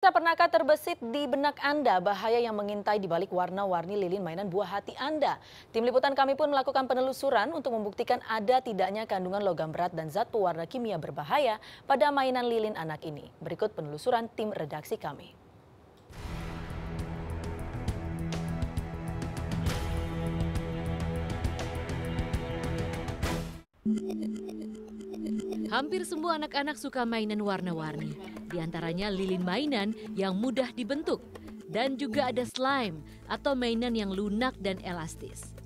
Pernahkah terbesit di benak Anda bahaya yang mengintai di balik warna-warni lilin mainan buah hati Anda? Tim liputan kami pun melakukan penelusuran untuk membuktikan ada tidaknya kandungan logam berat dan zat pewarna kimia berbahaya pada mainan lilin anak ini. Berikut penelusuran tim redaksi kami. Hampir semua anak-anak suka mainan warna-warni, di antaranya lilin mainan yang mudah dibentuk, dan juga ada slime atau mainan yang lunak dan elastis.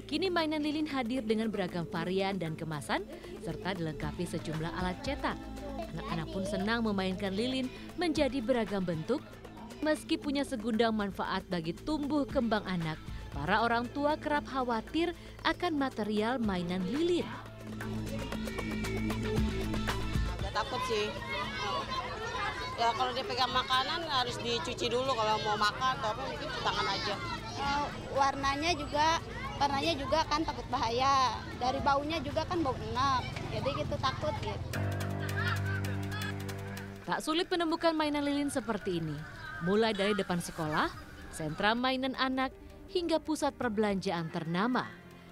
Kini mainan lilin hadir dengan beragam varian dan kemasan, serta dilengkapi sejumlah alat cetak. Anak-anak pun senang memainkan lilin menjadi beragam bentuk, meski punya segudang manfaat bagi tumbuh kembang anak. Para orang tua kerap khawatir akan material mainan lilin. Takut sih. Ya kalau dia pegang makanan harus dicuci dulu kalau mau makan atau apa mungkin cuci tangan aja. Warnanya juga kan takut bahaya. Dari baunya juga kan bau enak. Jadi gitu takut gitu. Tak sulit menemukan mainan lilin seperti ini. Mulai dari depan sekolah, sentra mainan anak, hingga pusat perbelanjaan ternama.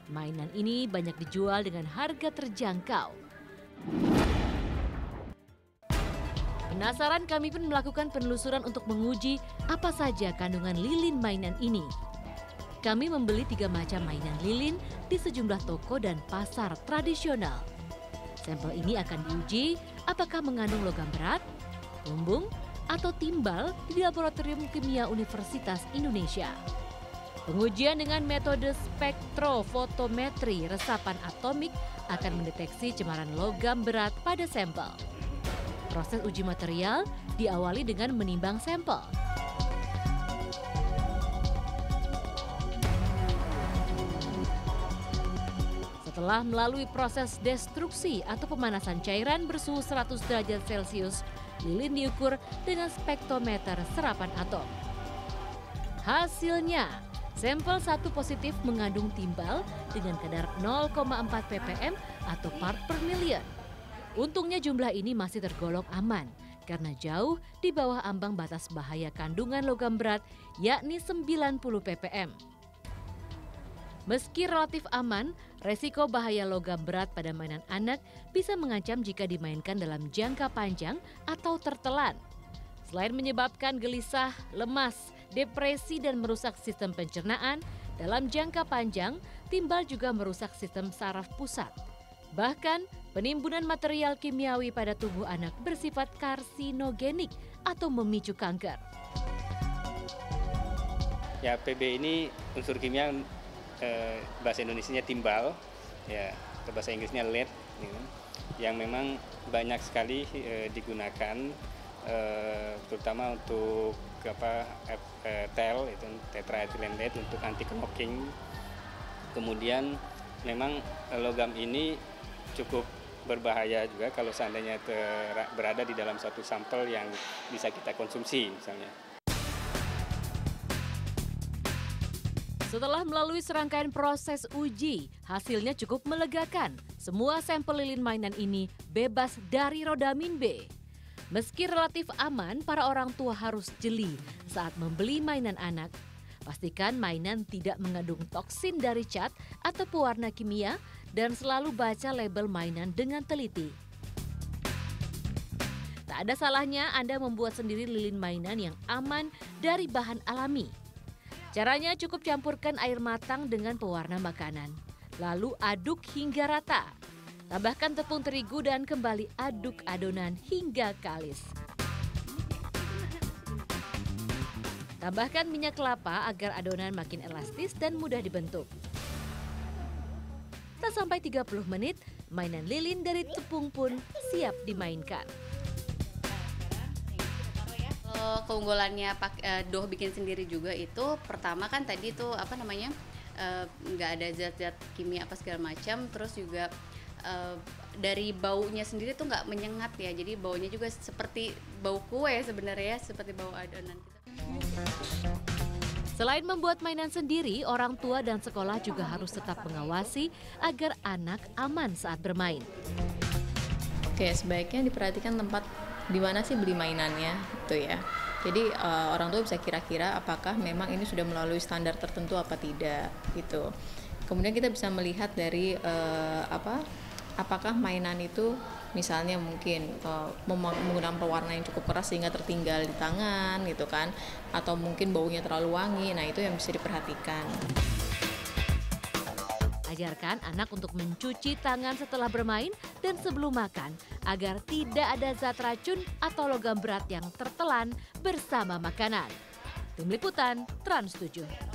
Mainan ini banyak dijual dengan harga terjangkau. Penasaran, kami pun melakukan penelusuran untuk menguji apa saja kandungan lilin mainan ini. Kami membeli 3 macam mainan lilin di sejumlah toko dan pasar tradisional. Sampel ini akan diuji apakah mengandung logam berat, lumbung, atau timbal di Laboratorium Kimia Universitas Indonesia. Pengujian dengan metode spektrofotometri resapan atomik akan mendeteksi cemaran logam berat pada sampel. Proses uji material diawali dengan menimbang sampel. Setelah melalui proses destruksi atau pemanasan cairan bersuhu 100 derajat Celcius, lilin diukur dengan spektrometer serapan atom. Hasilnya, sampel 1 positif mengandung timbal dengan kadar 0,4 ppm atau part per million. Untungnya jumlah ini masih tergolong aman karena jauh di bawah ambang batas bahaya kandungan logam berat yakni 90 ppm. Meski relatif aman, resiko bahaya logam berat pada mainan anak bisa mengancam jika dimainkan dalam jangka panjang atau tertelan. Selain menyebabkan gelisah, lemas, depresi dan merusak sistem pencernaan, dalam jangka panjang timbal juga merusak sistem saraf pusat. Bahkan, penimbunan material kimiawi pada tubuh anak bersifat karsinogenik atau memicu kanker. Ya, PB ini unsur kimia bahasa Indonesianya timbal, ya bahasa Inggrisnya lead, yang memang banyak sekali digunakan, terutama untuk TEL, itu tetraethylene lead untuk anti knocking. Kemudian memang logam ini cukup berbahaya juga kalau seandainya berada di dalam satu sampel yang bisa kita konsumsi misalnya. Setelah melalui serangkaian proses uji, hasilnya cukup melegakan. Semua sampel lilin mainan ini bebas dari rodamin B. Meski relatif aman, para orang tua harus jeli saat membeli mainan anak. Pastikan mainan tidak mengandung toksin dari cat atau pewarna kimia dan selalu baca label mainan dengan teliti. Tak ada salahnya Anda membuat sendiri lilin mainan yang aman dari bahan alami. Caranya cukup campurkan air matang dengan pewarna makanan. Lalu aduk hingga rata. Tambahkan tepung terigu dan kembali aduk adonan hingga kalis. Tambahkan minyak kelapa agar adonan makin elastis dan mudah dibentuk. Tak sampai 30 menit, mainan lilin dari tepung pun siap dimainkan. Keunggulannya doh bikin sendiri juga itu pertama kan tadi tuh nggak ada zat-zat kimia apa segala macam, terus juga dari baunya sendiri tuh nggak menyengat ya, jadi baunya juga seperti bau kue sebenarnya, seperti bau adonan gitu. Selain membuat mainan sendiri, orang tua dan sekolah juga harus tetap mengawasi agar anak aman saat bermain. Oke, sebaiknya diperhatikan tempat di mana sih beli mainannya gitu ya. Jadi orang tua bisa kira-kira apakah memang ini sudah melalui standar tertentu apa tidak gitu. Kemudian kita bisa melihat dari apakah mainan itu misalnya mungkin menggunakan pewarna yang cukup keras sehingga tertinggal di tangan gitu kan, atau mungkin baunya terlalu wangi. Nah, itu yang bisa diperhatikan. Ajarkan anak untuk mencuci tangan setelah bermain dan sebelum makan agar tidak ada zat racun atau logam berat yang tertelan bersama makanan. Tim Liputan Trans 7.